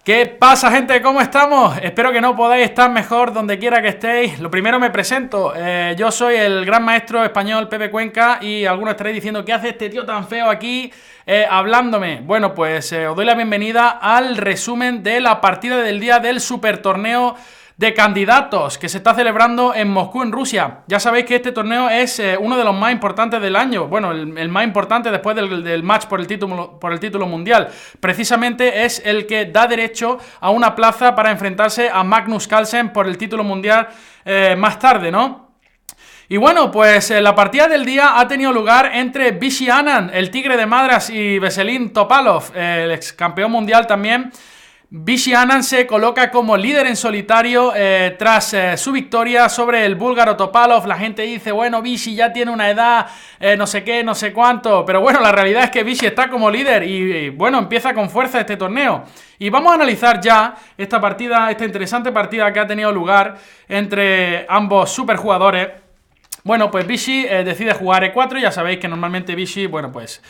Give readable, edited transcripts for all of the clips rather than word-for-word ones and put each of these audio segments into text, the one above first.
¿Qué pasa, gente? ¿Cómo estamos? Espero que no podáis estar mejor donde quiera que estéis. Lo primero me presento. Yo soy el gran maestro español Pepe Cuenca y algunos estaréis diciendo ¿qué hace este tío tan feo aquí hablándome? Bueno, pues os doy la bienvenida al resumen de la partida del día del super torneo de candidatos que se está celebrando en Moscú, en Rusia. Ya sabéis que este torneo es uno de los más importantes del año. Bueno, el más importante después del match por el título mundial. Precisamente es el que da derecho a una plaza para enfrentarse a Magnus Carlsen por el título mundial más tarde, ¿no? Y bueno, pues la partida del día ha tenido lugar entre Vishy Anand, el tigre de Madras, y Veselin Topalov, el ex campeón mundial también. Vishy Anand se coloca como líder en solitario tras su victoria sobre el búlgaro Topalov. La gente dice, bueno, Vishy ya tiene una edad, no sé qué, no sé cuánto. Pero bueno, la realidad es que Vishy está como líder y bueno, empieza con fuerza este torneo. Y vamos a analizar ya esta partida, esta interesante partida que ha tenido lugar entre ambos superjugadores. Bueno, pues Vishy decide jugar E4, ya sabéis que normalmente Vishy, bueno, pues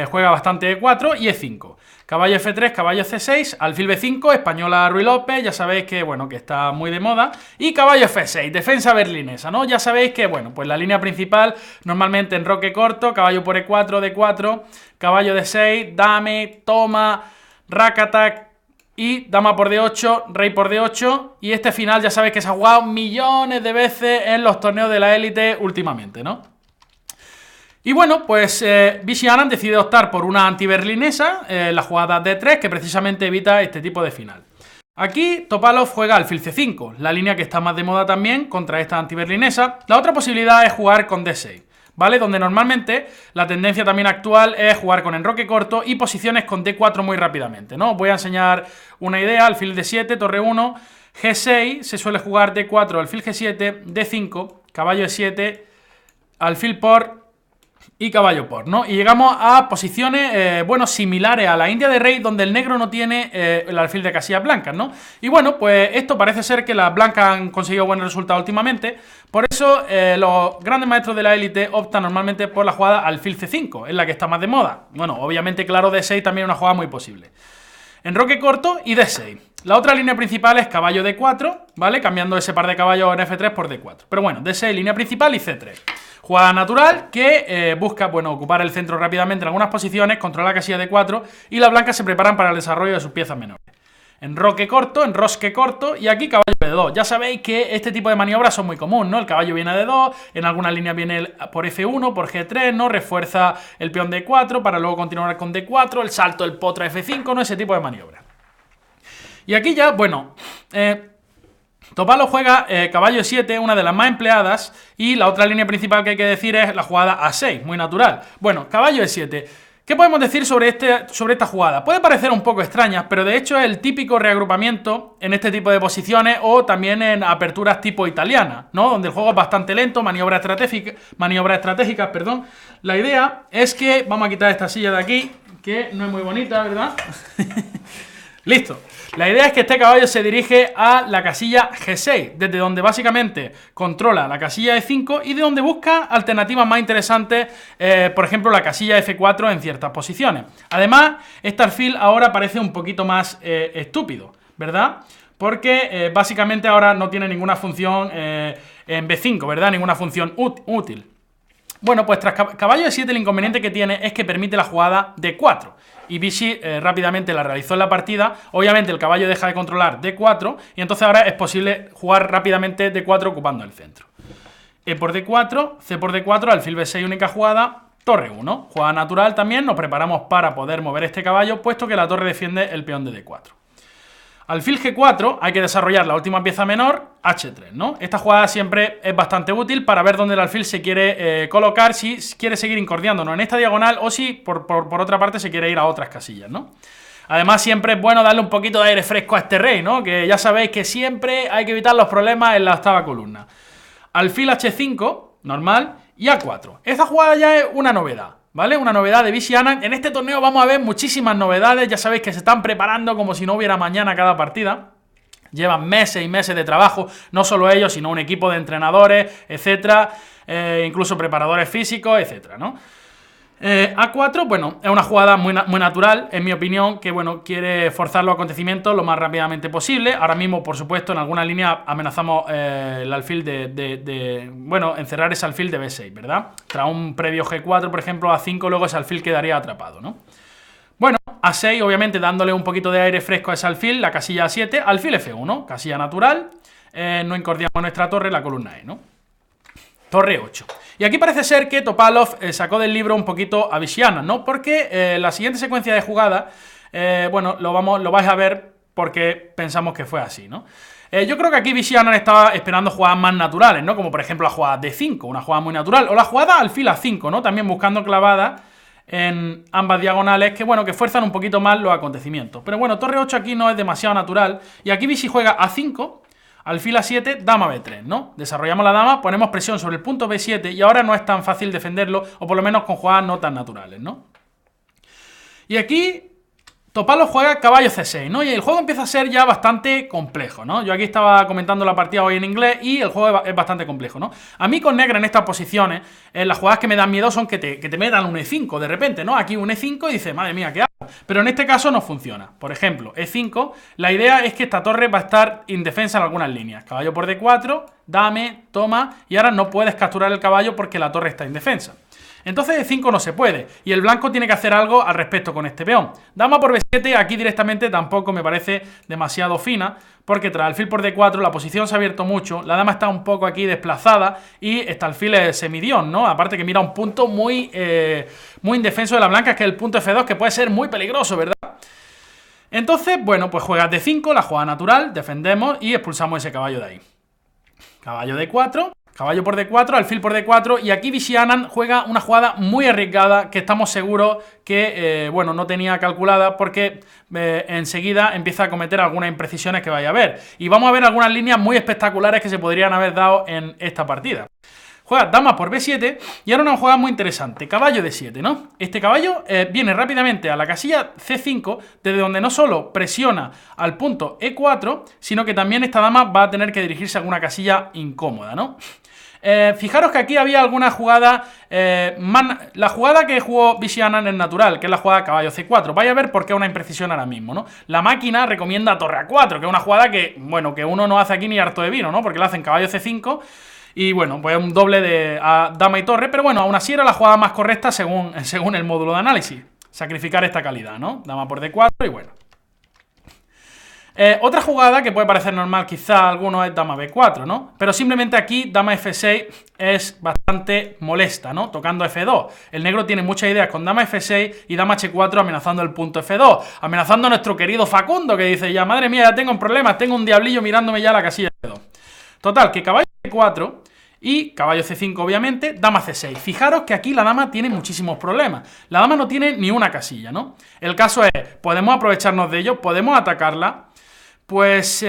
juega bastante E4 y E5. Caballo F3, caballo C6, alfil B5, española Ruy López, ya sabéis que, bueno, que está muy de moda. Y caballo F6, defensa berlinesa, ¿no? Ya sabéis que, bueno, pues la línea principal, normalmente enroque corto, caballo por E4, D4, caballo D6, dame, toma, rack-attack, y dama por D8, rey por D8. Y este final ya sabéis que se ha jugado millones de veces en los torneos de la élite últimamente, ¿no? Y bueno, pues Vishy Anand decide optar por una antiberlinesa, la jugada D3, que precisamente evita este tipo de final. Aquí Topalov juega alfil C5, la línea que está más de moda también contra esta antiberlinesa. La otra posibilidad es jugar con D6. ¿Vale? Donde normalmente la tendencia también actual es jugar con enroque corto y posiciones con D4 muy rápidamente, ¿no? Os voy a enseñar una idea, alfil D7, torre 1, G6, se suele jugar D4, alfil G7, D5, caballo E7, alfil por y caballo por, ¿no? Y llegamos a posiciones, bueno, similares a la India de rey, donde el negro no tiene el alfil de casillas blancas, ¿no? Y bueno, pues esto parece ser que las blancas han conseguido buenos resultados últimamente. Por eso los grandes maestros de la élite optan normalmente por la jugada alfil C5, es la que está más de moda. Bueno, obviamente, claro, D6 también es una jugada muy posible. Enroque corto y D6. La otra línea principal es caballo D4, ¿vale? Cambiando ese par de caballos en F3 por D4. Pero bueno, D6, línea principal y C3. Jugada natural que busca, bueno, ocupar el centro rápidamente en algunas posiciones, controlar la casilla D4 y las blancas se preparan para el desarrollo de sus piezas menores. Enroque corto y aquí caballo D2. Ya sabéis que este tipo de maniobras son muy comunes, ¿no? El caballo viene a D2, en algunas líneas viene por F1, por G3, ¿no? Refuerza el peón D4 para luego continuar con D4, el salto, el potro F5, ¿no? Ese tipo de maniobras. Y aquí ya, bueno, Topalov juega caballo E7, una de las más empleadas, y la otra línea principal que hay que decir es la jugada A6, muy natural. Bueno, caballo E7. ¿Qué podemos decir sobre esta jugada? Puede parecer un poco extraña, pero de hecho es el típico reagrupamiento en este tipo de posiciones o también en aperturas tipo italiana, ¿no? Donde el juego es bastante lento, maniobras estratégicas, perdón. La idea es que vamos a quitar esta silla de aquí, que no es muy bonita, ¿verdad? Listo. La idea es que este caballo se dirige a la casilla G6, desde donde básicamente controla la casilla E5 y de donde busca alternativas más interesantes, por ejemplo la casilla F4 en ciertas posiciones. Además, este alfil ahora parece un poquito más estúpido, ¿verdad? Porque básicamente ahora no tiene ninguna función en B5, ¿verdad? Ninguna función útil. Bueno, pues tras caballo E7 el inconveniente que tiene es que permite la jugada D4. Y Vishy rápidamente la realizó en la partida. Obviamente el caballo deja de controlar D4 y entonces ahora es posible jugar rápidamente D4 ocupando el centro. E por D4, C por D4, alfil B6, única jugada, torre 1. Jugada natural también, nos preparamos para poder mover este caballo, puesto que la torre defiende el peón de D4. Alfil G4 hay que desarrollar la última pieza menor, H3, ¿no? Esta jugada siempre es bastante útil para ver dónde el alfil se quiere colocar, si quiere seguir incordiándonos en esta diagonal o si por otra parte se quiere ir a otras casillas, ¿no? Además siempre es bueno darle un poquito de aire fresco a este rey, ¿no? Que ya sabéis que siempre hay que evitar los problemas en la octava columna. Alfil H5, normal, y A4. Esta jugada ya es una novedad, ¿vale? Una novedad de Vishy Anand. En este torneo vamos a ver muchísimas novedades. Ya sabéis que se están preparando como si no hubiera mañana cada partida. Llevan meses y meses de trabajo, no solo ellos, sino un equipo de entrenadores, etcétera, incluso preparadores físicos, etcétera, ¿no? A4, bueno, es una jugada muy natural, en mi opinión, que, bueno, quiere forzar los acontecimientos lo más rápidamente posible. Ahora mismo, por supuesto, en alguna línea amenazamos el alfil bueno, encerrar ese alfil de B6, ¿verdad? Tras un previo G4, por ejemplo, A5, luego ese alfil quedaría atrapado, ¿no? Bueno, A6, obviamente, dándole un poquito de aire fresco a ese alfil, la casilla A7, alfil F1, casilla natural, no incordiamos nuestra torre, la columna E, ¿no? Torre 8. Y aquí parece ser que Topalov sacó del libro un poquito a Viciana, ¿no? Porque la siguiente secuencia de jugadas, bueno, lo vais a ver porque pensamos que fue así, ¿no? Yo creo que aquí Viciana estaba esperando jugadas más naturales, ¿no? Como por ejemplo la jugada D5, una jugada muy natural. O la jugada alfil A5, ¿no? También buscando clavadas en ambas diagonales que, bueno, que fuerzan un poquito más los acontecimientos. Pero bueno, Torre 8 aquí no es demasiado natural. Y aquí Vici juega A5... alfil A7, dama B3, ¿no? Desarrollamos la dama, ponemos presión sobre el punto B7 y ahora no es tan fácil defenderlo, o por lo menos con jugadas no tan naturales, ¿no? Y aquí Topalov juega caballo C6, ¿no? Y el juego empieza a ser ya bastante complejo, ¿no? Yo aquí estaba comentando la partida hoy en inglés y el juego es bastante complejo, ¿no? A mí con negra en estas posiciones, las jugadas que me dan miedo son que te metan un E5 de repente, ¿no? Aquí un E5 y dices, madre mía, ¿qué hago? Pero en este caso no funciona. Por ejemplo, E5, la idea es que esta torre va a estar indefensa en algunas líneas. Caballo por D4, dame, toma, y ahora no puedes capturar el caballo porque la torre está indefensa. Entonces E5 no se puede, y el blanco tiene que hacer algo al respecto con este peón. Dama por B7, aquí directamente tampoco me parece demasiado fina, porque tras alfil por D4 la posición se ha abierto mucho, la dama está un poco aquí desplazada, y este alfil es semidión, ¿no? Aparte que mira un punto muy indefenso de la blanca, que es el punto F2, que puede ser muy peligroso, ¿verdad? Entonces, bueno, pues juega D5, la jugada natural, defendemos y expulsamos ese caballo de ahí. Caballo D4... caballo por D4, alfil por D4, y aquí Vishy Anand juega una jugada muy arriesgada que estamos seguros que, bueno, no tenía calculada porque enseguida empieza a cometer algunas imprecisiones que vaya a ver. Y vamos a ver algunas líneas muy espectaculares que se podrían haber dado en esta partida. Juega dama por B7 y ahora una jugada muy interesante, caballo D7, ¿no? Este caballo viene rápidamente a la casilla C5, desde donde no solo presiona al punto E4, sino que también esta dama va a tener que dirigirse a alguna casilla incómoda, ¿no? Fijaros que aquí había alguna jugada, la jugada que jugó Vishy Anand es natural, que es la jugada caballo C4. Vaya a ver por qué es una imprecisión ahora mismo, ¿no? La máquina recomienda torre A4, que es una jugada que, bueno, que uno no hace aquí ni harto de vino, ¿no? Porque la hacen caballo C5 y, bueno, pues un doble de dama y torre, pero bueno, aún así era la jugada más correcta según el módulo de análisis. Sacrificar esta calidad, ¿no? Dama por D4 y bueno. Otra jugada que puede parecer normal quizá a algunos es dama B4, ¿no? Pero simplemente aquí dama F6 es bastante molesta, ¿no? Tocando F2. El negro tiene muchas ideas con dama F6 y dama H4 amenazando el punto F2. Amenazando a nuestro querido Facundo que dice ya, madre mía, ya tengo un problema, tengo un diablillo mirándome ya la casilla F2. Total, que caballo C4 y caballo C5 obviamente, dama C6. Fijaros que aquí la dama tiene muchísimos problemas. La dama no tiene ni una casilla, ¿no? El caso es, podemos aprovecharnos de ello, podemos atacarla. Pues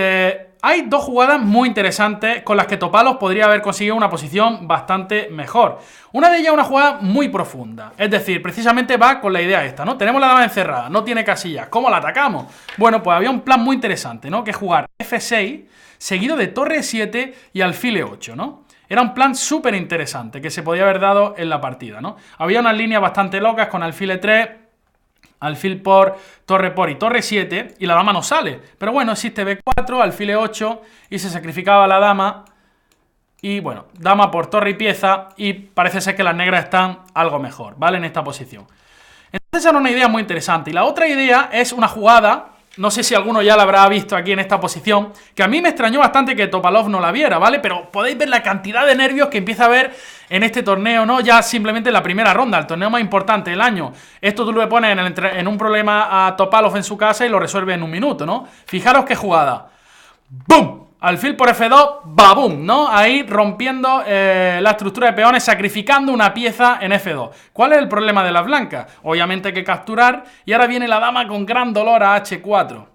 hay dos jugadas muy interesantes con las que Topalov podría haber conseguido una posición bastante mejor. Una de ellas es una jugada muy profunda, es decir, precisamente va con la idea esta, ¿no? Tenemos la dama encerrada, no tiene casillas, ¿cómo la atacamos? Bueno, pues había un plan muy interesante, ¿no? Que es jugar F6 seguido de torre 7 y alfil E8, ¿no? Era un plan súper interesante que se podía haber dado en la partida, ¿no? Había unas líneas bastante locas con alfil E3... alfil por y torre 7 y la dama no sale. Pero bueno, existe B4, alfil E8 y se sacrificaba la dama. Y bueno, dama por torre y pieza y parece ser que las negras están algo mejor, ¿vale? En esta posición. Entonces era una idea muy interesante. Y la otra idea es una jugada, no sé si alguno ya la habrá visto aquí en esta posición, que a mí me extrañó bastante que Topalov no la viera, ¿vale? Pero podéis ver la cantidad de nervios que empieza a haber en este torneo, ¿no? Ya simplemente en la primera ronda, el torneo más importante del año. Esto tú le pones en un problema a Topalov en su casa y lo resuelve en un minuto, ¿no? Fijaros qué jugada. ¡Bum! Alfil por F2, ¡babum! ¿No? Ahí rompiendo la estructura de peones, sacrificando una pieza en F2. ¿Cuál es el problema de las blancas? Obviamente hay que capturar y ahora viene la dama con gran dolor a H4.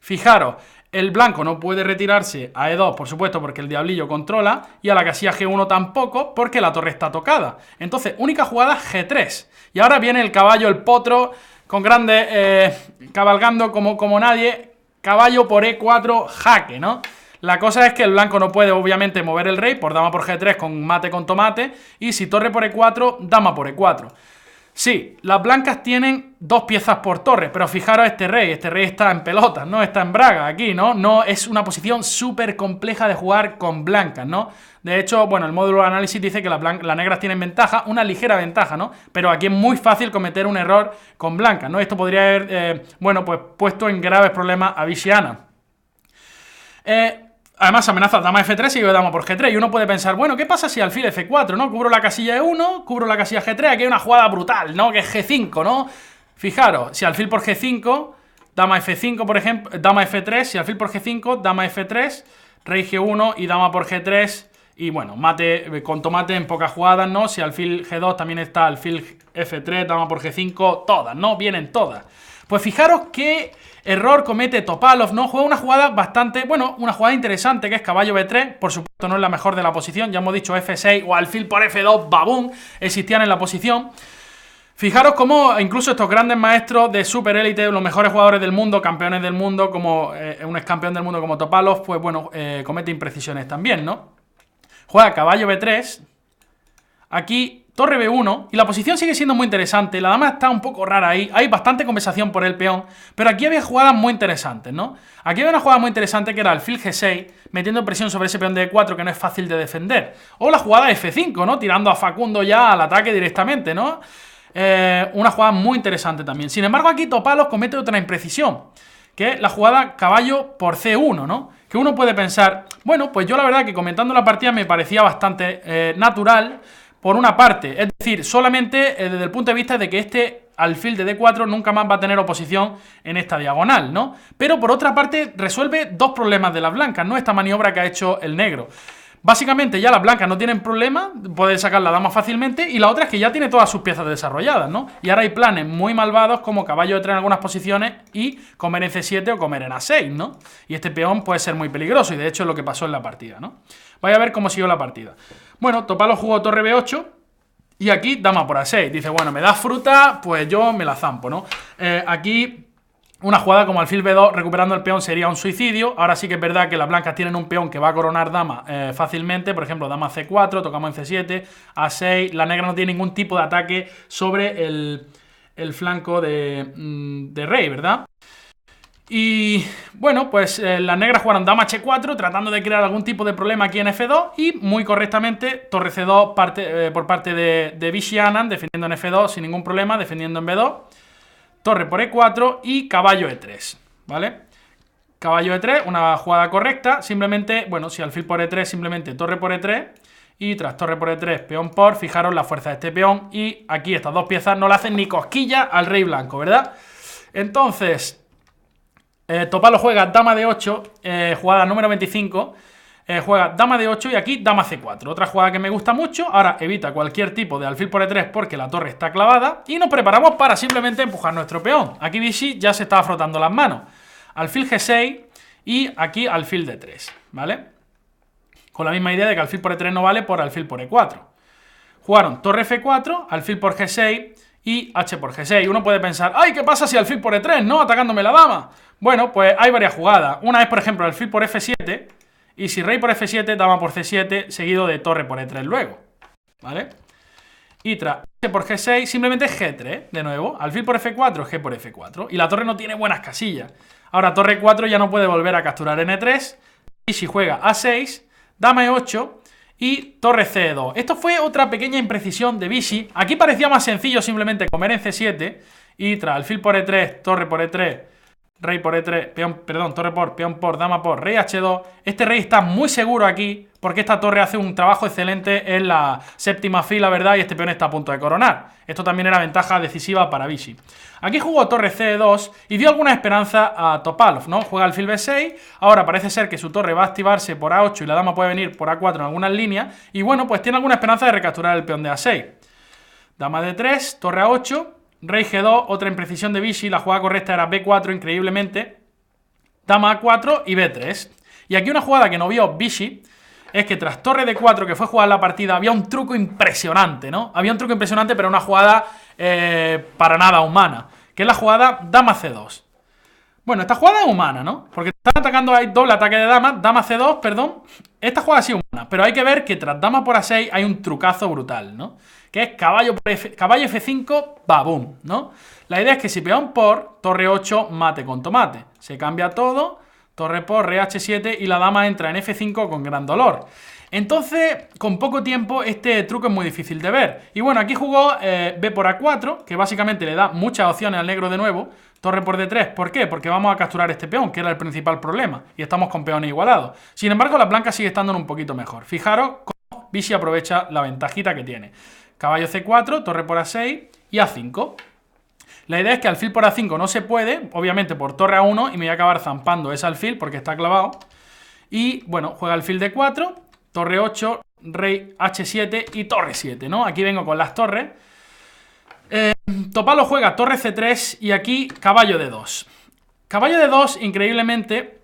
Fijaros, el blanco no puede retirarse a E2, por supuesto, porque el diablillo controla, y a la casilla G1 tampoco, porque la torre está tocada. Entonces, única jugada G3. Y ahora viene el caballo, el potro, con grandes, cabalgando como nadie, caballo por E4, jaque, ¿no? La cosa es que el blanco no puede, obviamente, mover el rey por dama por G3 con mate con tomate, y si torre por E4, dama por E4. Sí, las blancas tienen 2 piezas por torre, pero fijaros este rey está en pelotas, ¿no? Está en braga aquí, ¿no? No es una posición súper compleja de jugar con blancas, ¿no? De hecho, bueno, el módulo de análisis dice que las negras tienen ventaja, una ligera ventaja, ¿no? Pero aquí es muy fácil cometer un error con blancas, ¿no? Esto podría haber, bueno, pues puesto en graves problemas a Vici-Ana. Además amenaza dama F3 y yo dama por G3. Y uno puede pensar, bueno, ¿qué pasa si alfil F4, ¿no? Cubro la casilla E1, cubro la casilla G3. Aquí hay una jugada brutal, ¿no? Que es G5, ¿no? Fijaros, si alfil por G5, dama F5, por ejemplo, dama F3, si alfil por G5, dama F3, rey G1 y dama por G3. Y bueno, mate con tomate en pocas jugadas, ¿no? Si alfil G2 también está alfil F3, dama por G5, todas, ¿no? Vienen todas. Pues fijaros qué error comete Topalov, ¿no? Juega una jugada bastante, bueno, una jugada interesante que es caballo B3, por supuesto no es la mejor de la posición, ya hemos dicho F6 o alfil por F2, babum, existían en la posición. Fijaros cómo incluso estos grandes maestros de super élite, los mejores jugadores del mundo, campeones del mundo, como un ex campeón del mundo como Topalov, pues bueno, comete imprecisiones también, ¿no? Juega caballo B3, aquí torre B1, y la posición sigue siendo muy interesante, la dama está un poco rara ahí, hay bastante conversación por el peón, pero aquí había jugadas muy interesantes, ¿no? Aquí había una jugada muy interesante que era alfil G6, metiendo presión sobre ese peón de E4 que no es fácil de defender, o la jugada F5, ¿no? Tirando a Facundo ya al ataque directamente, ¿no? Una jugada muy interesante también. Sin embargo, aquí Topalov comete otra imprecisión, que es la jugada caballo por C1, ¿no? Que uno puede pensar, bueno, pues yo la verdad que comentando la partida me parecía bastante natural, por una parte, es decir, solamente desde el punto de vista de que este alfil de D4 nunca más va a tener oposición en esta diagonal, ¿no? Pero por otra parte resuelve dos problemas de las blancas, ¿no? Esta maniobra que ha hecho el negro. Básicamente ya las blancas no tienen problema, pueden sacar la dama fácilmente, y la otra es que ya tiene todas sus piezas desarrolladas, ¿no? Y ahora hay planes muy malvados como caballo de 3 en algunas posiciones y comer en C7 o comer en A6, ¿no? Y este peón puede ser muy peligroso y de hecho es lo que pasó en la partida, ¿no? Vaya a ver cómo siguió la partida. Bueno, Topalov jugó torre B8 y aquí dama por A6. Dice, bueno, me da fruta, pues yo me la zampo, ¿no? Aquí una jugada como alfil B2 recuperando el peón sería un suicidio. Ahora sí que es verdad que las blancas tienen un peón que va a coronar dama fácilmente. Por ejemplo, dama C4, tocamos en C7, A6. La negra no tiene ningún tipo de ataque sobre el flanco de rey, ¿verdad? Y bueno, pues las negras jugaron dama H4 tratando de crear algún tipo de problema aquí en F2 y muy correctamente torre C2 por parte de Vici-Ana, defendiendo en F2 sin ningún problema, defendiendo en B2, torre por E4 y caballo E3, ¿vale? Caballo E3, una jugada correcta, simplemente, bueno, si alfil por E3, simplemente torre por E3 y tras torre por E3, peón por, fijaros la fuerza de este peón y aquí estas dos piezas no le hacen ni cosquilla al rey blanco, ¿verdad? Entonces Topalov juega dama de 8, jugada número 25, juega dama de 8 y aquí dama C4, otra jugada que me gusta mucho. Ahora evita cualquier tipo de alfil por E3 porque la torre está clavada y nos preparamos para simplemente empujar nuestro peón. Aquí Vichy ya se estaba frotando las manos, alfil G6 y aquí alfil D3, ¿vale? Con la misma idea de que alfil por E3 no vale por alfil por E4. Jugaron torre F4, alfil por G6 y H por G6. Uno puede pensar, ¡ay! ¿Qué pasa si alfil por E3, no? Atacándome la dama. Bueno, pues hay varias jugadas. Una es, por ejemplo, alfil por F7 y si rey por F7, dama por C7, seguido de torre por E3 luego, ¿vale? Y tras H por G6, simplemente G3, de nuevo. Alfil por F4, G por F4. Y la torre no tiene buenas casillas. Ahora torre 4 ya no puede volver a capturar en E3. Y si juega A6, dama E8 y torre C2. Esto fue otra pequeña imprecisión de Vichy. Aquí parecía más sencillo simplemente comer en C7 y tras alfil por E3, torre por E3, rey por E3, peón, perdón, torre por, peón por, dama por, rey H2. Este rey está muy seguro aquí porque esta torre hace un trabajo excelente en la séptima fila, ¿verdad? Y este peón está a punto de coronar. Esto también era ventaja decisiva para Vichy. Aquí jugó torre C2 y dio alguna esperanza a Topalov, ¿no? Juega alfil B6, ahora parece ser que su torre va a activarse por A8 y la dama puede venir por A4 en algunas líneas y bueno, pues tiene alguna esperanza de recapturar el peón de A6. Dama D3, torre A8, rey G2, otra imprecisión de Vichy, la jugada correcta era B4 increíblemente, dama A4 y B3. Y aquí una jugada que no vio Vichy es que tras torre D4, que fue jugar la partida, había un truco impresionante, ¿no? Había un truco impresionante, pero una jugada para nada humana, que es la jugada dama C2. Bueno, esta jugada es humana, ¿no? Porque están atacando, hay doble ataque de dama, dama C2, perdón. Esta jugada sí es humana, pero hay que ver que tras dama por A6 hay un trucazo brutal, ¿no? que es caballo F5, babum, ¿no? La idea es que si peón por, torre 8, mate con tomate. Se cambia todo, torre por, rey H7 y la dama entra en F5 con gran dolor. Entonces, con poco tiempo, este truco es muy difícil de ver. Y bueno, aquí jugó B por A4, que básicamente le da muchas opciones al negro de nuevo. Torre por D3, ¿por qué? Porque vamos a capturar este peón, que era el principal problema. Y estamos con peones igualados. Sin embargo, la blanca sigue estando un poquito mejor. Fijaros cómo Vichy aprovecha la ventajita que tiene. Caballo C4, torre por A6 y A5. La idea es que alfil por A5 no se puede, obviamente por torre A1, y me voy a acabar zampando ese alfil porque está clavado. Y bueno, juega alfil D4, torre 8, rey H7 y torre 7, ¿no? Aquí vengo con las torres. Topalo juega torre C3 y aquí caballo D2. Caballo D2, increíblemente,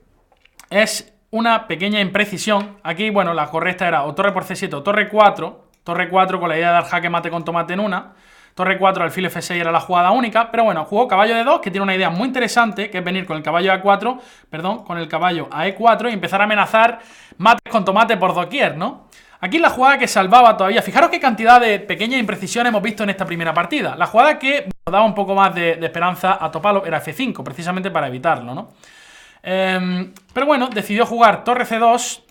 es una pequeña imprecisión. Aquí, bueno, la correcta era o torre por C7 o torre 4. Torre 4 con la idea de dar jaque mate con tomate en una. Torre 4, alfil F6 era la jugada única, pero bueno, jugó caballo D2, que tiene una idea muy interesante, que es venir con el caballo A4, perdón, con el caballo a E4 y empezar a amenazar mates con tomate por doquier, ¿no? Aquí la jugada que salvaba todavía, fijaros qué cantidad de pequeñas imprecisiones hemos visto en esta primera partida. La jugada que nos daba un poco más de esperanza a Topalov era F5, precisamente para evitarlo, ¿no? Pero bueno, decidió jugar torre C2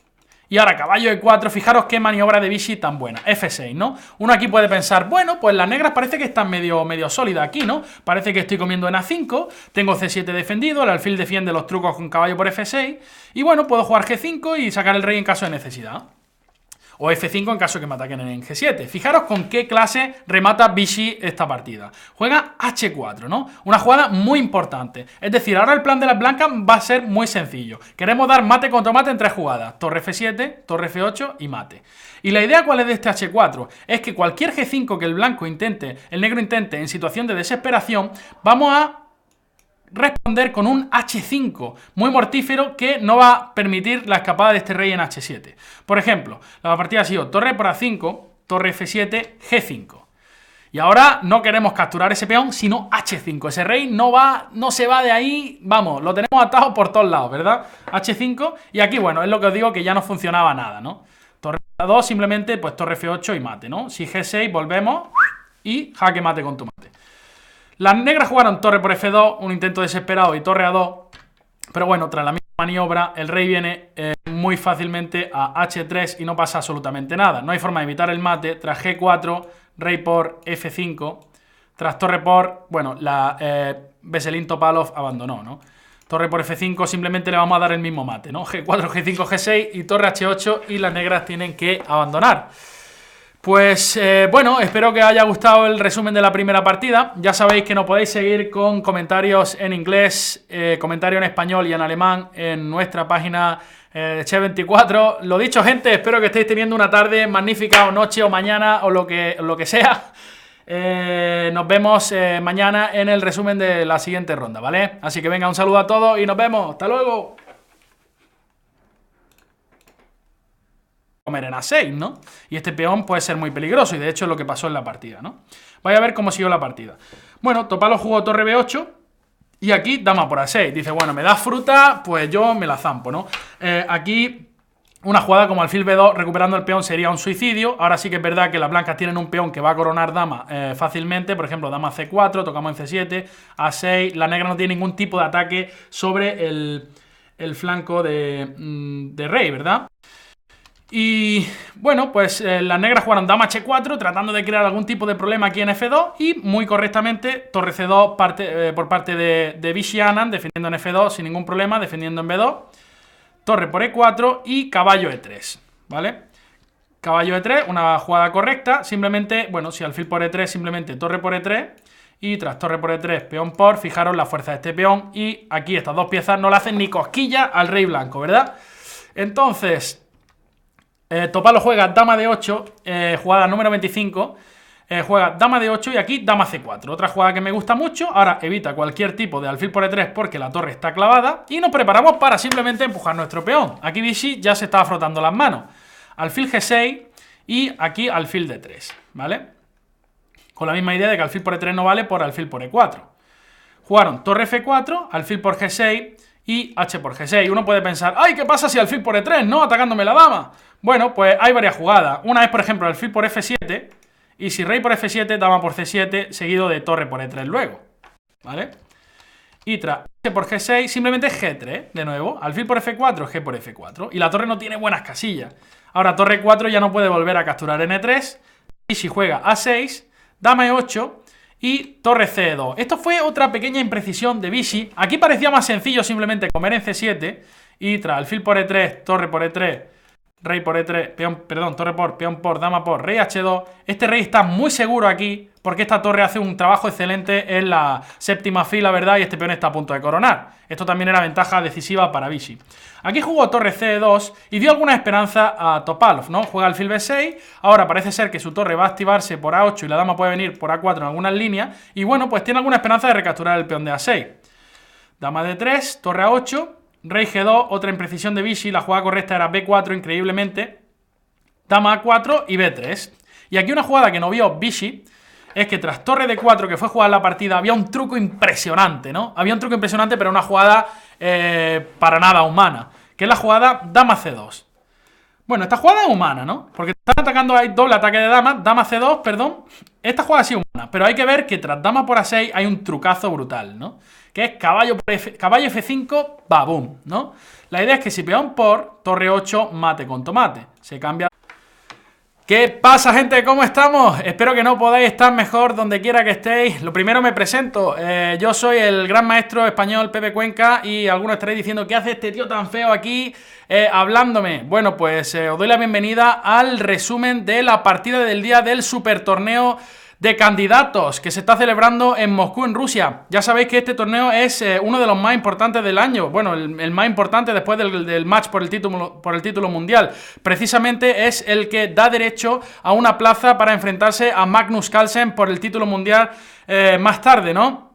y ahora caballo E4, fijaros qué maniobra de Vichy tan buena, F6, ¿no? Uno aquí puede pensar, bueno, pues las negras parece que están medio sólidas aquí, ¿no? Parece que estoy comiendo en A5, tengo C7 defendido, el alfil defiende los trucos con caballo por F6 y bueno, puedo jugar G5 y sacar el rey en caso de necesidad. O F5 en caso de que me ataquen en G7. Fijaros con qué clase remata Vichy esta partida. Juega H4, ¿no? Una jugada muy importante. Es decir, ahora el plan de las blancas va a ser muy sencillo. Queremos dar mate con tomate en 3 jugadas. Torre F7, torre F8 y mate. Y la idea cuál es de este H4 es que cualquier G5 que el negro intente en situación de desesperación, vamos a responder con un H5 muy mortífero que no va a permitir la escapada de este rey en H7. Por ejemplo, la partida ha sido torre por A5, torre F7, G5. Y ahora no queremos capturar ese peón, sino H5. Ese rey no se va de ahí, vamos, lo tenemos atado por todos lados, ¿verdad? H5, y aquí, bueno, es lo que os digo que ya no funcionaba nada, ¿no? Torre A2, simplemente, pues torre F8 y mate, ¿no? Si G6, volvemos y jaque mate con tomate. Las negras jugaron torre por F2, un intento desesperado y torre A2, pero bueno, tras la misma maniobra, el rey viene muy fácilmente a H3 y no pasa absolutamente nada. No hay forma de evitar el mate. Tras G4, rey por F5, tras torre por, bueno, la Veselin Topalov abandonó, ¿no? Torre por F5, simplemente le vamos a dar el mismo mate, ¿no? G4, G5, G6 y torre H8 y las negras tienen que abandonar. Pues bueno, espero que os haya gustado el resumen de la primera partida. Ya sabéis que nos podéis seguir con comentarios en inglés, comentarios en español y en alemán en nuestra página Che24. Lo dicho, gente, espero que estéis teniendo una tarde magnífica o noche o mañana o lo que sea. Nos vemos mañana en el resumen de la siguiente ronda, ¿vale? Así que venga, un saludo a todos y nos vemos. ¡Hasta luego! Comer en A6, ¿no? Y este peón puede ser muy peligroso y de hecho es lo que pasó en la partida, ¿no? Vaya a ver cómo siguió la partida. Bueno, Topalov jugó torre B8 y aquí dama por A6. Dice, bueno, me das fruta, pues yo me la zampo, ¿no? Aquí una jugada como alfil B2 recuperando el peón sería un suicidio. Ahora sí que es verdad que las blancas tienen un peón que va a coronar dama fácilmente. Por ejemplo, dama C4, tocamos en C7, A6. La negra no tiene ningún tipo de ataque sobre el flanco de rey, ¿verdad? Y bueno, pues las negras jugaron dama H4 tratando de crear algún tipo de problema aquí en F2 y muy correctamente torre C2 por parte de Vichy Anand defendiendo en F2 sin ningún problema, defendiendo en B2, torre por E4 y caballo E3, ¿vale? Caballo E3, una jugada correcta, simplemente, bueno, si alfil por E3 simplemente torre por E3 y tras torre por E3 peón por, fijaros la fuerza de este peón y aquí estas dos piezas no le hacen ni cosquilla al rey blanco, ¿verdad? Entonces Topalov juega dama de 8, jugada número 25, juega dama de 8 y aquí dama C4. Otra jugada que me gusta mucho, ahora evita cualquier tipo de alfil por E3 porque la torre está clavada y nos preparamos para simplemente empujar nuestro peón. Aquí Vichy ya se estaba frotando las manos. Alfil G6 y aquí alfil D3, ¿vale? Con la misma idea de que alfil por E3 no vale por alfil por E4. Jugaron torre F4, alfil por G6 y H por G6. Uno puede pensar, ¡ay, qué pasa si alfil por E3, no? Atacándome la dama. Bueno, pues hay varias jugadas. Una es, por ejemplo, alfil por F7 Y si rey por F7, dama por C7, seguido de torre por E3 luego, ¿vale? Y tras H por G6, simplemente G3, de nuevo. Alfil por F4, G por F4. Y la torre no tiene buenas casillas. Ahora torre 4 ya no puede volver a capturar en E3. Y si juega A6, dama E8 y torre C2. Esto fue otra pequeña imprecisión de Vichy. Aquí parecía más sencillo simplemente comer en C7. Y tras alfil por E3, torre por E3, rey por E3, peón, perdón, torre por, peón por, dama por, rey H2. Este rey está muy seguro aquí porque esta torre hace un trabajo excelente en la séptima fila, ¿verdad? Y este peón está a punto de coronar. Esto también era ventaja decisiva para Vichy. Aquí jugó torre C2 y dio alguna esperanza a Topalov, ¿no? Juega alfil B6, ahora parece ser que su torre va a activarse por A8 y la dama puede venir por A4 en algunas líneas. Y bueno, pues tiene alguna esperanza de recapturar el peón de A6. Dama D3, torre A8, rey G2, otra imprecisión de Vichy, la jugada correcta era B4, increíblemente. Dama A4 y B3. Y aquí una jugada que no vio Vichy es que tras torre D4, que fue jugar la partida, había un truco impresionante, ¿no? Había un truco impresionante, pero una jugada para nada humana, que es la jugada dama C2. Bueno, esta jugada es humana, ¿no? Porque están atacando, hay doble ataque de dama, dama C2, perdón. Esta jugada sí es humana, pero hay que ver que tras dama por A6 hay un trucazo brutal, ¿no? Que es caballo por caballo F5, babum, ¿no? La idea es que si peón por, torre 8, mate con tomate. Se cambia. ¿Qué pasa, gente? ¿Cómo estamos? Espero que no podáis estar mejor donde quiera que estéis. Lo primero me presento. Yo soy el gran maestro español Pepe Cuenca y algunos estaréis diciendo ¿qué hace este tío tan feo aquí hablándome? Bueno, pues os doy la bienvenida al resumen de la partida del día del super torneo de candidatos que se está celebrando en Moscú, en Rusia. Ya sabéis que este torneo es uno de los más importantes del año. Bueno, el más importante después del match por el título mundial. Precisamente es el que da derecho a una plaza para enfrentarse a Magnus Carlsen por el título mundial más tarde, ¿no?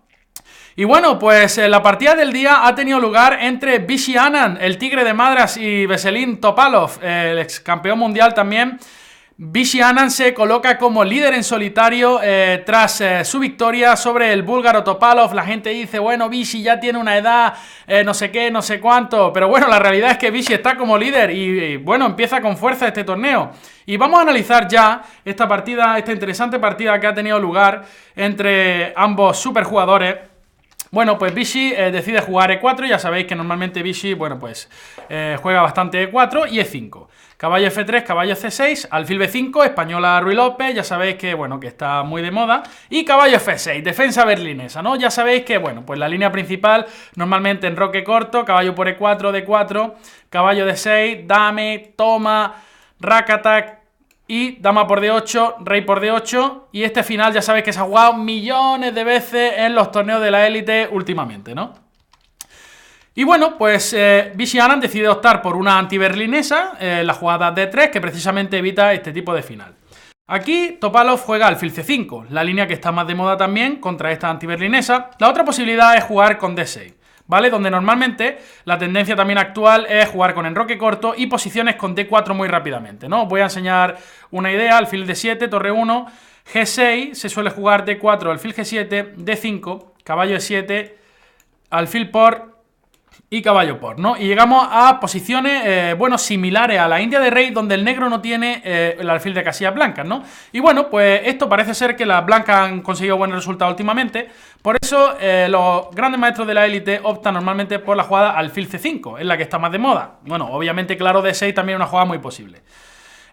Y bueno, pues la partida del día ha tenido lugar entre Vishy Anand, el tigre de Madras, y Veselin Topalov, el ex campeón mundial también. Vishy Anand se coloca como líder en solitario tras su victoria sobre el búlgaro Topalov. La gente dice, bueno, Vishy ya tiene una edad, no sé qué, no sé cuánto. Pero bueno, la realidad es que Vishy está como líder y bueno, empieza con fuerza este torneo. Y vamos a analizar ya esta partida, esta interesante partida que ha tenido lugar entre ambos superjugadores. Bueno, pues Vishy decide jugar E4, ya sabéis que normalmente Vishy, bueno, pues juega bastante E4 y E5. Caballo F3, caballo C6, alfil B5, española Ruy López, ya sabéis que, bueno, que está muy de moda. Y caballo F6, defensa berlinesa, ¿no? Ya sabéis que, bueno, pues la línea principal, normalmente en roque corto, caballo por E4, D4, caballo D6, dame, toma, rack-attack, y dama por D8, rey por D8. Y este final ya sabéis que se ha jugado millones de veces en los torneos de la élite últimamente, ¿no? Y bueno, pues Vishy Anand decide optar por una antiberlinesa, la jugada D3, que precisamente evita este tipo de final. Aquí Topalov juega alfil C5, la línea que está más de moda también contra esta antiberlinesa. La otra posibilidad es jugar con D6. ¿Vale? Donde normalmente la tendencia también actual es jugar con enroque corto y posiciones con D4 muy rápidamente, ¿no? Os voy a enseñar una idea, alfil D7, torre 1, G6, se suele jugar D4, alfil G7, D5, caballo E7, alfil por y caballo por, ¿no? Y llegamos a posiciones, bueno, similares a la India de rey, donde el negro no tiene el alfil de casillas blancas, ¿no? Y bueno, pues esto parece ser que las blancas han conseguido buenos resultados últimamente. Por eso los grandes maestros de la élite optan normalmente por la jugada alfil C5, es la que está más de moda. Bueno, obviamente, claro, D6 también es una jugada muy posible.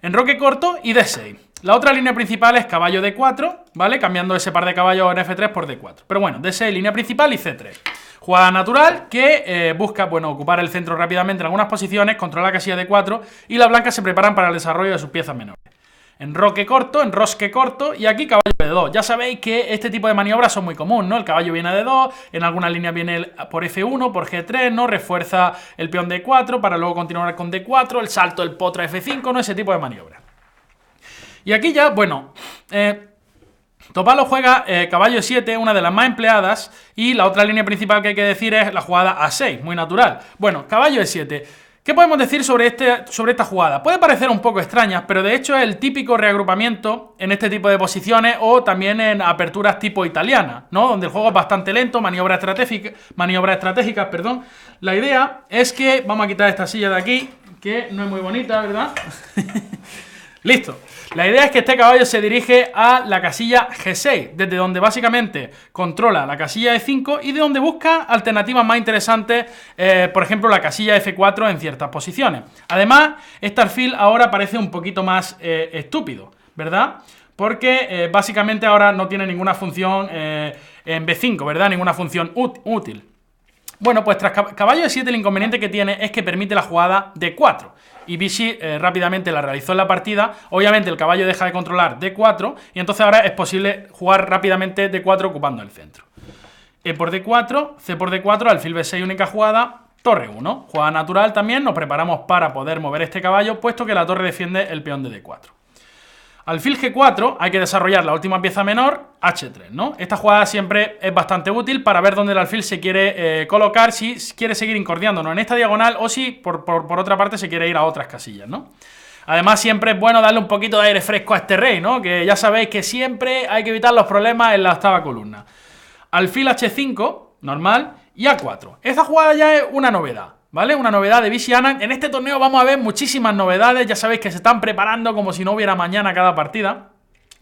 Enroque corto y D6. La otra línea principal es caballo D4, ¿vale? Cambiando ese par de caballos en F3 por D4. Pero bueno, D6, línea principal y C3. Jugada natural que busca, bueno, ocupar el centro rápidamente en algunas posiciones, controlar la casilla D4 y las blancas se preparan para el desarrollo de sus piezas menores. Enroque corto, enrosque corto y aquí caballo D2. Ya sabéis que este tipo de maniobras son muy comunes, ¿no? El caballo viene a D2, en algunas líneas viene por F1, por G3, ¿no? Refuerza el peón D4 para luego continuar con D4, el salto del potro a F5, ¿no? Ese tipo de maniobras. Y aquí ya, bueno, Topalov juega caballo 7, una de las más empleadas, y la otra línea principal que hay que decir es la jugada A6, muy natural. Bueno, caballo E7. ¿Qué podemos decir sobre esta jugada? Puede parecer un poco extraña, pero de hecho es el típico reagrupamiento en este tipo de posiciones o también en aperturas tipo italiana, ¿no? Donde el juego es bastante lento, maniobras estratégicas, perdón. La idea es que, vamos a quitar esta silla de aquí, que no es muy bonita, ¿verdad? Listo. La idea es que este caballo se dirige a la casilla G6, desde donde básicamente controla la casilla E5 y de donde busca alternativas más interesantes, por ejemplo la casilla F4 en ciertas posiciones. Además, este alfil ahora parece un poquito más estúpido, ¿verdad? Porque básicamente ahora no tiene ninguna función en B5, ¿verdad? Ninguna función útil. Bueno, pues tras caballo E7 el inconveniente que tiene es que permite la jugada D4. Y Vichy rápidamente la realizó en la partida. Obviamente el caballo deja de controlar D4 y entonces ahora es posible jugar rápidamente D4 ocupando el centro. E por D4, C por D4, alfil B6, única jugada, torre 1. Jugada natural también, nos preparamos para poder mover este caballo, puesto que la torre defiende el peón de D4. Alfil G4 hay que desarrollar la última pieza menor, H3, ¿no? Esta jugada siempre es bastante útil para ver dónde el alfil se quiere colocar, si quiere seguir incordiándonos en esta diagonal o si por otra parte se quiere ir a otras casillas, ¿no? Además siempre es bueno darle un poquito de aire fresco a este rey, ¿no? Que ya sabéis que siempre hay que evitar los problemas en la octava columna. Alfil H5, normal, y A4. Esta jugada ya es una novedad, ¿vale? Una novedad de Vishy Anand. En este torneo vamos a ver muchísimas novedades. Ya sabéis que se están preparando como si no hubiera mañana cada partida.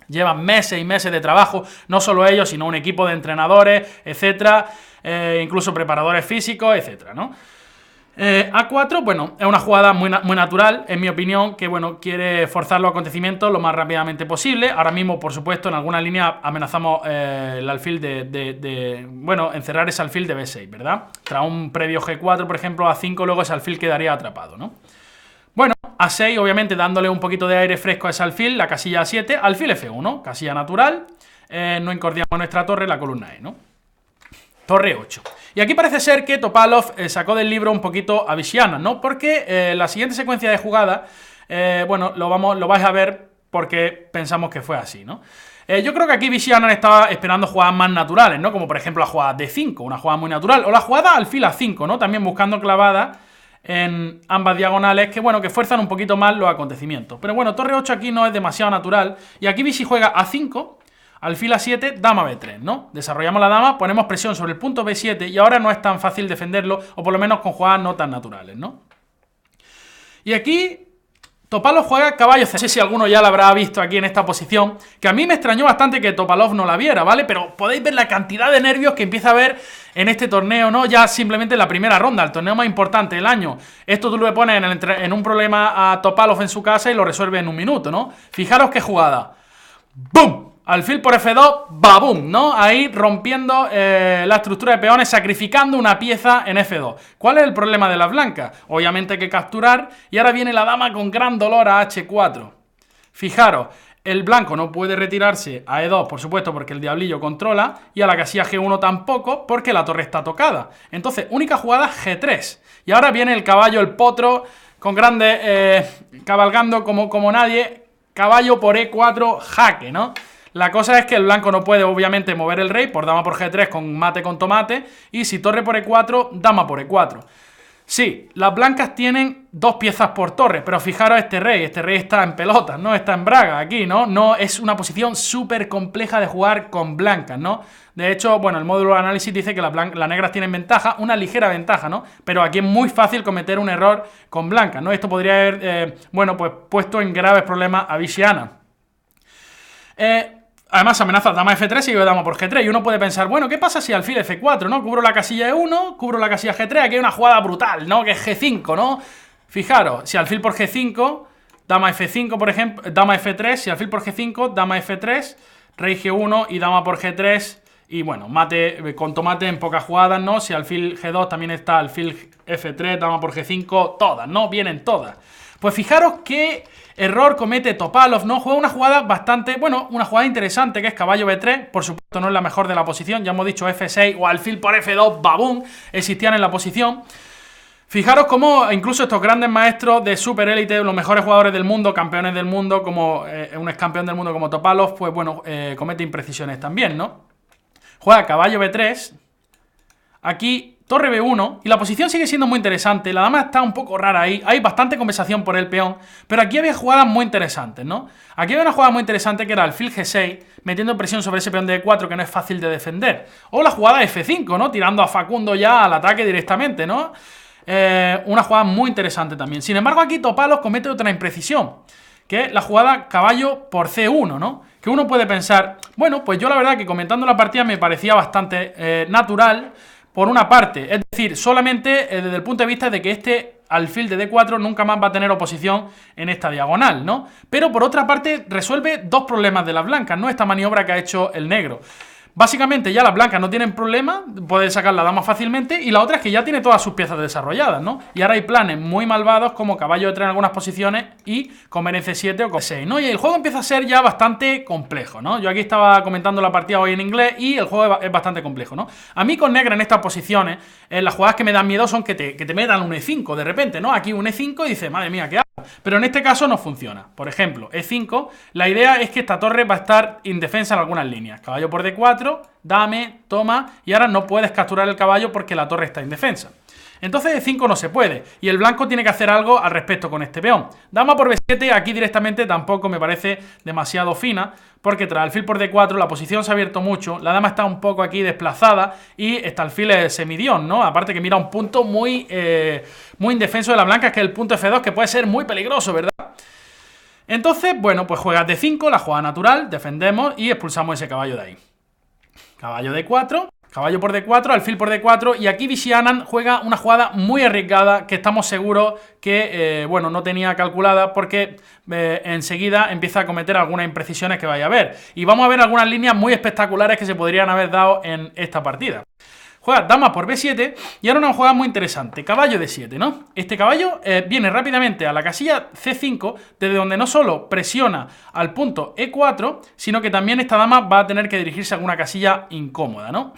Llevan meses y meses de trabajo, no solo ellos, sino un equipo de entrenadores, etcétera, incluso preparadores físicos, etcétera, ¿no? A4, bueno, es una jugada muy natural, en mi opinión, que, bueno, quiere forzar los acontecimientos lo más rápidamente posible. Ahora mismo, por supuesto, en alguna línea amenazamos el alfil bueno, encerrar ese alfil de B6, ¿verdad? Tras un previo G4, por ejemplo, A5, luego ese alfil quedaría atrapado, ¿no? Bueno, A6, obviamente, dándole un poquito de aire fresco a ese alfil, la casilla A7, alfil F1, casilla natural, no incordiamos nuestra torre, la columna E, ¿no? Torre 8. Y aquí parece ser que Topalov sacó del libro un poquito a Vishy Anand, ¿no? Porque la siguiente secuencia de jugadas, bueno, lo vais a ver porque pensamos que fue así, ¿no? Yo creo que aquí Vishy Anand estaba esperando jugadas más naturales, ¿no? Como por ejemplo la jugada D5, una jugada muy natural, o la jugada alfil A5, ¿no? También buscando clavadas en ambas diagonales que, bueno, que fuerzan un poquito más los acontecimientos. Pero bueno, torre 8 aquí no es demasiado natural, y aquí Vishy juega A5, alfil A7, dama B3, ¿no? Desarrollamos la dama, ponemos presión sobre el punto B7 y ahora no es tan fácil defenderlo, o por lo menos con jugadas no tan naturales, ¿no? Y aquí Topalov juega caballo C. No sé si alguno ya la habrá visto aquí en esta posición, que a mí me extrañó bastante que Topalov no la viera, ¿vale? Pero podéis ver la cantidad de nervios que empieza a haber en este torneo, ¿no? Ya simplemente en la primera ronda, el torneo más importante del año. Esto tú le pones en un problema a Topalov en su casa y lo resuelve en un minuto, ¿no? Fijaros qué jugada. ¡Bum! Alfil por F2, ¡babum! ¿No? Ahí rompiendo la estructura de peones, sacrificando una pieza en F2. ¿Cuál es el problema de las blancas? Obviamente hay que capturar, y ahora viene la dama con gran dolor a H4. Fijaros, el blanco no puede retirarse a E2, por supuesto, porque el diablillo controla, y a la casilla G1 tampoco, porque la torre está tocada. Entonces, única jugada G3. Y ahora viene el caballo, el potro, con grandes, cabalgando como nadie, caballo por E4, jaque, ¿no? La cosa es que el blanco no puede, obviamente, mover el rey por dama por G3 con mate con tomate, y si torre por E4, dama por E4. Sí, las blancas tienen dos piezas por torre, pero fijaros este rey está en pelotas, ¿no? Está en braga aquí, ¿no? No, es una posición súper compleja de jugar con blancas, ¿no? De hecho, bueno, el módulo de análisis dice que las negras tienen ventaja, una ligera ventaja, ¿no? Pero aquí es muy fácil cometer un error con blancas, ¿no? Esto podría haber, bueno, pues puesto en graves problemas a Vishy Anand. Además amenaza dama F3 y yo dama por G3, y uno puede pensar, bueno, ¿qué pasa si alfil F4, ¿no? Cubro la casilla E1, cubro la casilla G3, aquí hay una jugada brutal, ¿no? Que es G5, ¿no? Fijaros, si alfil por G5, dama F5, por ejemplo, dama F3, si alfil por G5, dama F3, rey G1 y dama por G3, y bueno, mate con tomate en pocas jugadas, ¿no? Si alfil G2 también está alfil F3, dama por G5, todas, ¿no? Vienen todas. Pues fijaros qué error comete Topalov, ¿no? Juega una jugada bastante, bueno, una jugada interesante, que es caballo B3, por supuesto no es la mejor de la posición, ya hemos dicho F6 o alfil por F2, babum, existían en la posición. Fijaros cómo incluso estos grandes maestros de super élite, los mejores jugadores del mundo, campeones del mundo, como un ex campeón del mundo como Topalov, pues bueno, comete imprecisiones también, ¿no? Juega caballo B3, aquí torre B1, y la posición sigue siendo muy interesante, la dama está un poco rara ahí, hay bastante compensación por el peón, pero aquí había jugadas muy interesantes, ¿no? Aquí había una jugada muy interesante que era alfil G6, metiendo presión sobre ese peón de E4 que no es fácil de defender, o la jugada F5, ¿no? Tirando a Facundo ya al ataque directamente, ¿no? Una jugada muy interesante también. Sin embargo, aquí Topalov comete otra imprecisión, que es la jugada caballo por C1, ¿no? Que uno puede pensar, bueno, pues yo la verdad que comentando la partida me parecía bastante natural, por una parte, es decir, solamente desde el punto de vista de que este alfil de D4 nunca más va a tener oposición en esta diagonal, ¿no? Pero por otra parte resuelve dos problemas de las blancas, ¿no? Esta maniobra que ha hecho el negro. Básicamente ya las blancas no tienen problema, puede sacar la dama fácilmente, y la otra es que ya tiene todas sus piezas desarrolladas, ¿no? Y ahora hay planes muy malvados como caballo de 3 en algunas posiciones y comer en C7 o con C6, ¿no? Y el juego empieza a ser ya bastante complejo, ¿no? Yo aquí estaba comentando la partida hoy en inglés y el juego es bastante complejo, ¿no? A mí con negra en estas posiciones, las jugadas que me dan miedo son que te metan un E5 de repente, ¿no? Aquí un E5 y dices, madre mía, ¿qué hago? Pero en este caso no funciona. Por ejemplo, E5, la idea es que esta torre va a estar indefensa en algunas líneas. Caballo por D4, dame, toma, y ahora no puedes capturar el caballo porque la torre está indefensa. Entonces E5 no se puede, y el blanco tiene que hacer algo al respecto con este peón. Dama por B7, aquí directamente tampoco me parece demasiado fina, porque tras alfil por D4 la posición se ha abierto mucho, la dama está un poco aquí desplazada, y este alfil es semidión, ¿no? Aparte que mira un punto muy indefenso de la blanca, que es el punto F2, que puede ser muy peligroso, ¿verdad? Entonces, bueno, pues juega D5, la jugada natural, defendemos y expulsamos ese caballo de ahí. Caballo D4, caballo por D4, alfil por D4, y aquí Vishy Anand juega una jugada muy arriesgada que estamos seguros que, bueno, no tenía calculada porque enseguida empieza a cometer algunas imprecisiones que vaya a haber. Y vamos a ver algunas líneas muy espectaculares que se podrían haber dado en esta partida. Juega dama por B7 y ahora una jugada muy interesante, caballo D7, ¿no? Este caballo viene rápidamente a la casilla C5, desde donde no solo presiona al punto E4, sino que también esta dama va a tener que dirigirse a alguna casilla incómoda, ¿no?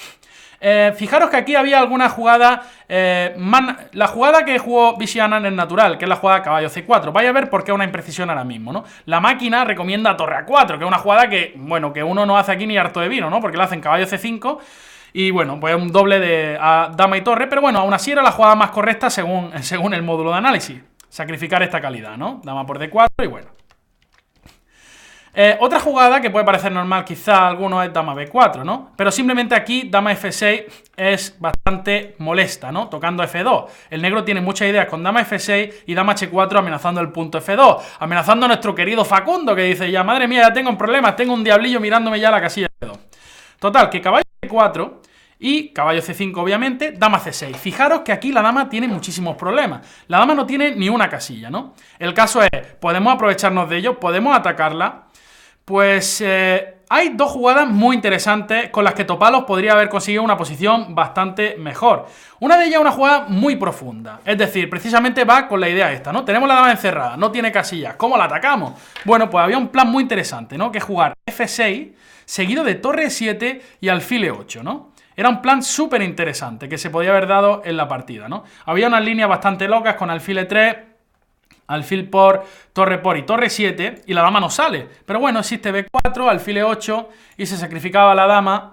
Fijaros que aquí había alguna jugada, la jugada que jugó Vishy Anand es natural, que es la jugada caballo C4. Vaya a ver por qué es una imprecisión ahora mismo, ¿no? La máquina recomienda torre A4, que es una jugada que, bueno, que uno no hace aquí ni harto de vino, ¿no? Porque la hacen caballo C5 y, bueno, pues un doble de dama y torre, pero bueno, aún así era la jugada más correcta según el módulo de análisis. Sacrificar esta calidad, ¿no? Dama por D4 y bueno. Otra jugada que puede parecer normal quizá a algunos es dama B4, ¿no? Pero simplemente aquí dama F6 es bastante molesta, ¿no? Tocando F2. El negro tiene muchas ideas con dama F6 y dama H4 amenazando el punto F2. Amenazando a nuestro querido Facundo que dice ya, madre mía, ya tengo problemas, tengo un diablillo mirándome ya la casilla F2. Total, que caballo C4 y caballo C5 obviamente, dama C6. Fijaros que aquí la dama tiene muchísimos problemas. La dama no tiene ni una casilla, ¿no? El caso es, podemos aprovecharnos de ello, podemos atacarla. Pues hay dos jugadas muy interesantes con las que Topalos podría haber conseguido una posición bastante mejor. Una de ellas es una jugada muy profunda, es decir, precisamente va con la idea esta, ¿no? Tenemos la dama encerrada, no tiene casillas, ¿cómo la atacamos? Bueno, pues había un plan muy interesante, ¿no? Que es jugar F6 seguido de torre 7 y alfil E8, ¿no? Era un plan súper interesante que se podía haber dado en la partida, ¿no? Había unas líneas bastante locas con alfil E3, alfil por y torre 7 y la dama no sale. Pero bueno, existe B4, alfil E8 y se sacrificaba la dama.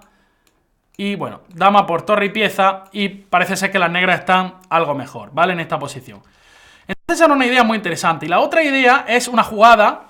Y bueno, dama por torre y pieza y parece ser que las negras están algo mejor, ¿vale? En esta posición. Entonces era una idea muy interesante. Y la otra idea es una jugada